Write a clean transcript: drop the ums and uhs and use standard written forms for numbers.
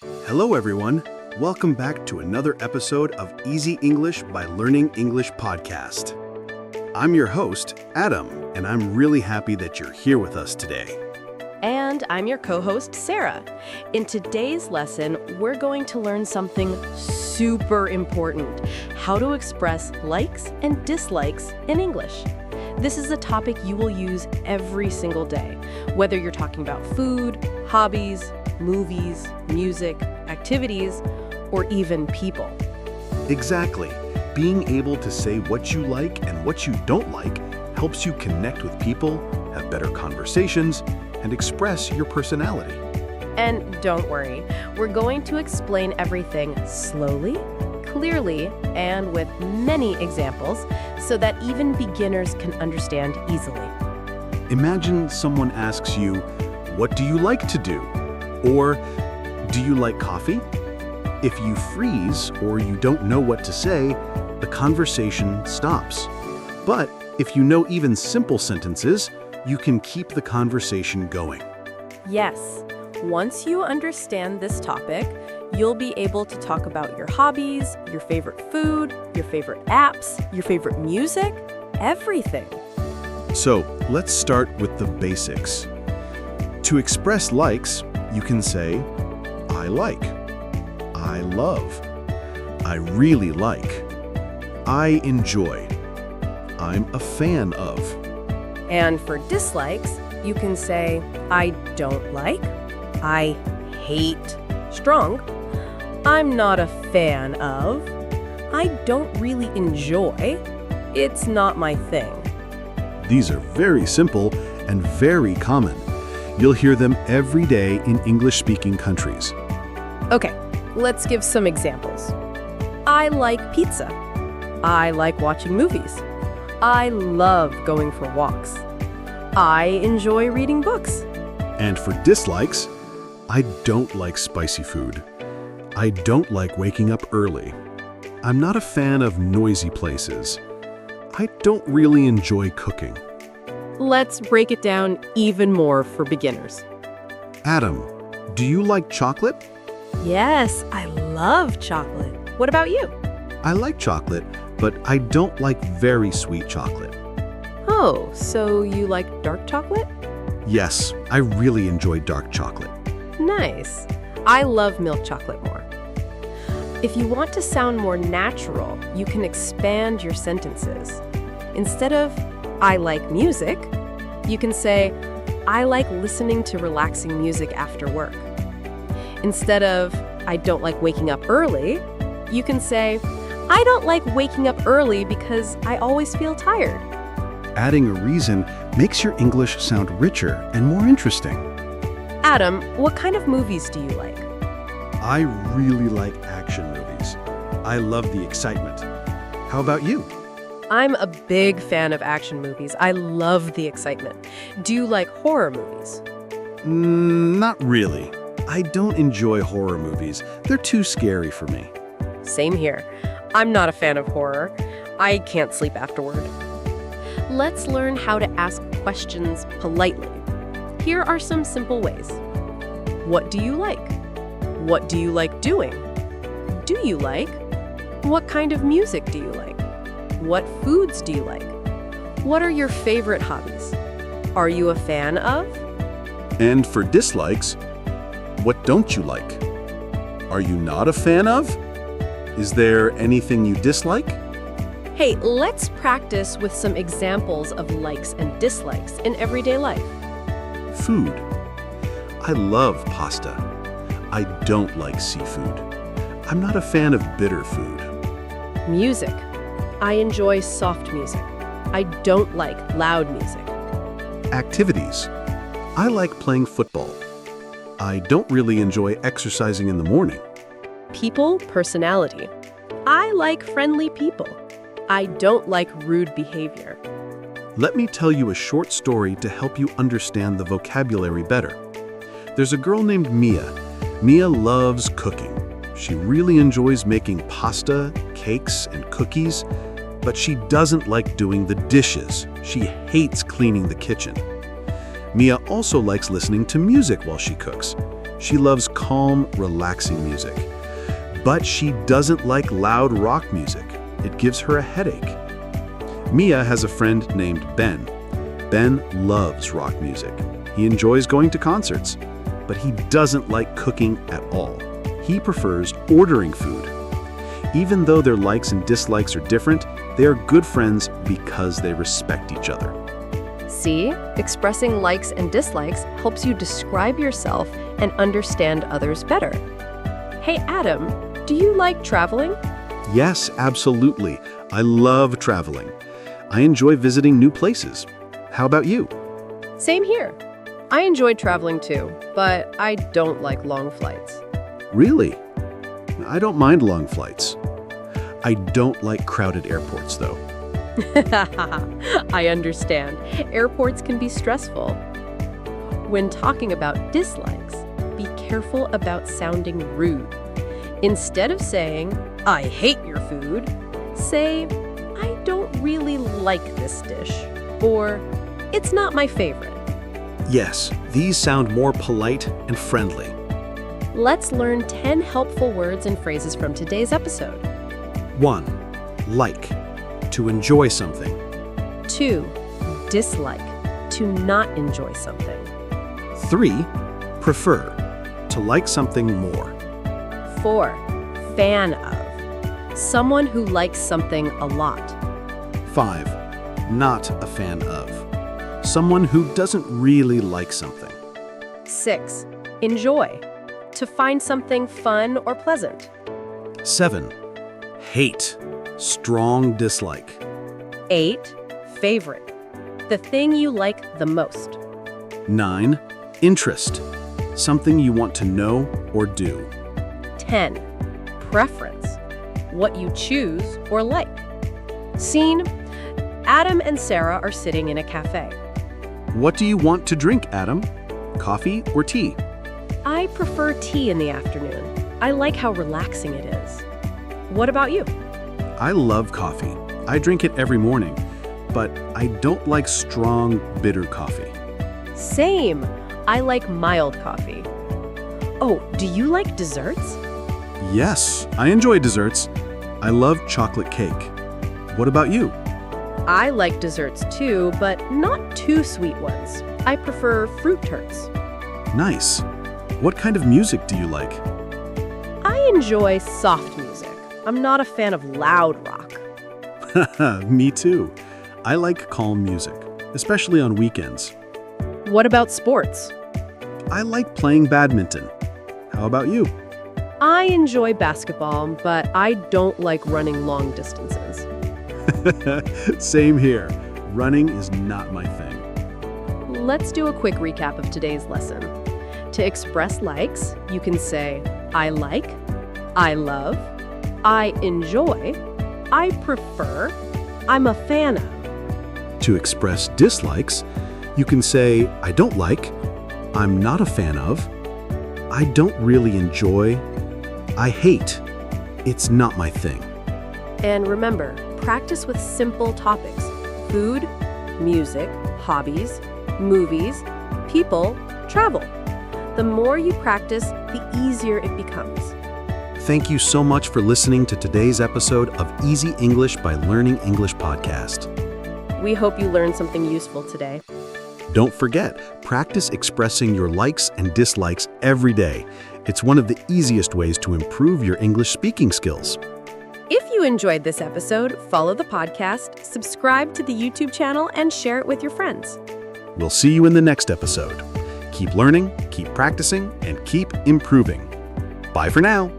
Hello, everyone. Welcome back to another episode of Easy English by Learning English podcast. I'm your host, Adam, and I'm really happy that you're here with us today. And I'm your co-host, Sarah. In today's lesson, we're going to learn something super important: how to express likes and dislikes in English. This is a topic you will use every single day, whether you're talking about food, hobbies, movies, music, activities, or even people. Exactly. Being able to say what you like and what you don't like helps you connect with people, have better conversations, and express your personality. And don't worry, we're going to explain everything slowly, clearly, and with many examples so that even beginners can understand easily. Imagine someone asks you, "What do you like to do?" Or, "Do you like coffee?" If you freeze or you don't know what to say, the conversation stops. But if you know even simple sentences, you can keep the conversation going. Yes, once you understand this topic, you'll be able to talk about your hobbies, your favorite food, your favorite apps, your favorite music, everything. So, let's start with the basics. To express likes, you can say, "I like," "I love," "I really like," "I enjoy," "I'm a fan of." And for dislikes, you can say, "I don't like," "I hate," strong, "I'm not a fan of," "I don't really enjoy," "It's not my thing." These are very simple and very common. You'll hear them every day in English-speaking countries. Okay, let's give some examples. I like pizza. I like watching movies. I love going for walks. I enjoy reading books. And for dislikes, I don't like spicy food. I don't like waking up early. I'm not a fan of noisy places. I don't really enjoy cooking. Let's break it down even more for beginners. Adam, do you like chocolate? Yes, I love chocolate. What about you? I like chocolate, but I don't like very sweet chocolate. Oh, so you like dark chocolate? Yes, I really enjoy dark chocolate. Nice. I love milk chocolate more. If you want to sound more natural, you can expand your sentences. Instead of "I like music," you can say, "I like listening to relaxing music after work." Instead of "I don't like waking up early," you can say, "I don't like waking up early because I always feel tired." Adding a reason makes your English sound richer and more interesting. Adam, what kind of movies do you like? I really like action movies. I love the excitement. How about you? I'm a big fan of action movies. I love the excitement. Do you like horror movies? Not really. I don't enjoy horror movies. They're too scary for me. Same here. I'm not a fan of horror. I can't sleep afterward. Let's learn how to ask questions politely. Here are some simple ways. What do you like? What do you like doing? Do you like? What kind of music do you like? What foods do you like? What are your favorite hobbies? Are you a fan of? And for dislikes, what don't you like? Are you not a fan of? Is there anything you dislike? Hey, let's practice with some examples of likes and dislikes in everyday life. Food. I love pasta. I don't like seafood. I'm not a fan of bitter food. Music. I enjoy soft music. I don't like loud music. Activities. I like playing football. I don't really enjoy exercising in the morning. People, personality. I like friendly people. I don't like rude behavior. Let me tell you a short story to help you understand the vocabulary better. There's a girl named Mia. Mia loves cooking. She really enjoys making pasta, cakes, and cookies, but she doesn't like doing the dishes. She hates cleaning the kitchen. Mia also likes listening to music while she cooks. She loves calm, relaxing music. But she doesn't like loud rock music. It gives her a headache. Mia has a friend named Ben. Ben loves rock music. He enjoys going to concerts, but he doesn't like cooking at all. He prefers ordering food. Even though their likes and dislikes are different, they are good friends because they respect each other. See, expressing likes and dislikes helps you describe yourself and understand others better. Hey, Adam, do you like traveling? Yes, absolutely. I love traveling. I enjoy visiting new places. How about you? Same here. I enjoy traveling too, but I don't like long flights. Really? I don't mind long flights. I don't like crowded airports, though. I understand. Airports can be stressful. When talking about dislikes, be careful about sounding rude. Instead of saying, "I hate your food," say, "I don't really like this dish," or "It's not my favorite." Yes, these sound more polite and friendly. Let's learn 10 helpful words and phrases from today's episode. 1. Like. To enjoy something. 2. Dislike. To not enjoy something. 3. Prefer. To like something more. 4. Fan of. Someone who likes something a lot. 5. Not a fan of. Someone who doesn't really like something. 6. Enjoy. To find something fun or pleasant. 7. Hate. Strong dislike. 8. Favorite. The thing you like the most. 9. Interest. Something you want to know or do. 10. Preference. What you choose or like. Scene: Adam and Sarah are sitting in a cafe. What do you want to drink, Adam? Coffee or tea? I prefer tea in the afternoon. I like how relaxing it is. What about you? I love coffee. I drink it every morning, but I don't like strong, bitter coffee. Same. I like mild coffee. Oh, do you like desserts? Yes, I enjoy desserts. I love chocolate cake. What about you? I like desserts too, but not too sweet ones. I prefer fruit tarts. Nice. What kind of music do you like? I enjoy soft music. I'm not a fan of loud rock. Me too. I like calm music, especially on weekends. What about sports? I like playing badminton. How about you? I enjoy basketball, but I don't like running long distances. Same here. Running is not my thing. Let's do a quick recap of today's lesson. To express likes, you can say, I like, I love, I enjoy, I prefer, I'm a fan of. To express dislikes, you can say, I don't like, I'm not a fan of, I don't really enjoy, I hate, it's not my thing. And remember, practice with simple topics: food, music, hobbies, movies, people, travel. The more you practice, the easier it becomes. Thank you so much for listening to today's episode of Easy English by Learning English podcast. We hope you learned something useful today. Don't forget, practice expressing your likes and dislikes every day. It's one of the easiest ways to improve your English speaking skills. If you enjoyed this episode, follow the podcast, subscribe to the YouTube channel, and share it with your friends. We'll see you in the next episode. Keep learning, keep practicing, and keep improving. Bye for now.